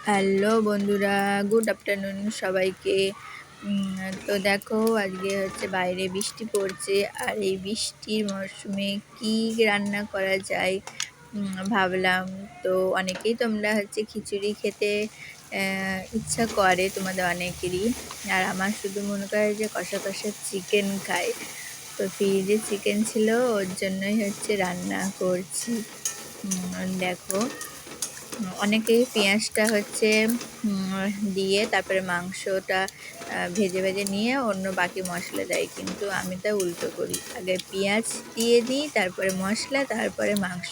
Hello বন্ধুরা, good afternoon সবাইকে। তো দেখো আজকে হচ্ছে বাইরে বৃষ্টি পড়ছে, আর এই বৃষ্টির মরশুমে কি রান্না করা যায় ভাবলাম। তো অনেকেই তোমরা হচ্ছে খিচুড়ি খেতে ইচ্ছা করে তোমাদের অনেকেরই, আর আমার শুধু মনে করে যে কষা কষা চিকেন খাই। তো ফ্রিজে চিকেন ছিল, ওর জন্যই হচ্ছে রান্না করছি। দেখো অনেকেই পেঁয়াজটা হচ্ছে দিয়ে তারপরে মাংসটা ভেজে ভেজে নিয়ে অন্য বাকি মশলা দেয়, কিন্তু আমি তা উল্টো করি, আগে পেঁয়াজ দিয়ে দিই, তারপরে মশলা, তারপরে মাংস।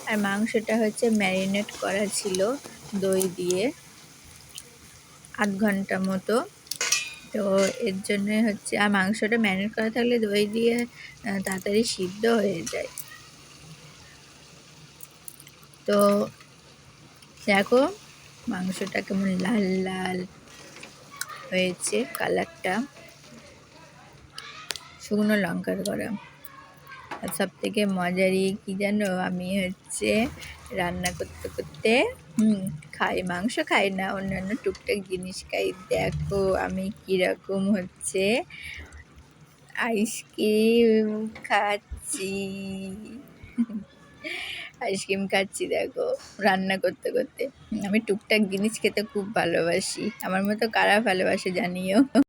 আর মাংসটা হচ্ছে ম্যারিনেট করা ছিল দই দিয়ে 8 ঘন্টা মতো। তো এর জন্যই হচ্ছে, আর মাংসটা ম্যারিনেট করা থাকলে দই দিয়ে তাড়াতাড়ি সিদ্ধ হয়ে যায়। তো দেখো মাংসটা কেমন লাল লাল হয়েছে, কালারটা শুকনো লঙ্কার করা। আর সব থেকে মজারই কি জানো, আমি হচ্ছে রান্না করতে করতে খাই, মাংস খাই না, অন্যান্য টুকটাক জিনিস খাই। দেখো আমি কিরকম হচ্ছে আইসক্রিম খাচ্ছি। আইসক্রিম খাচ্ছি দেখো রান্না করতে করতে। আমি টুকটাক জিনিস খেতে খুব ভালোবাসি, আমার মতো কারা ভালোবাসে জানিও।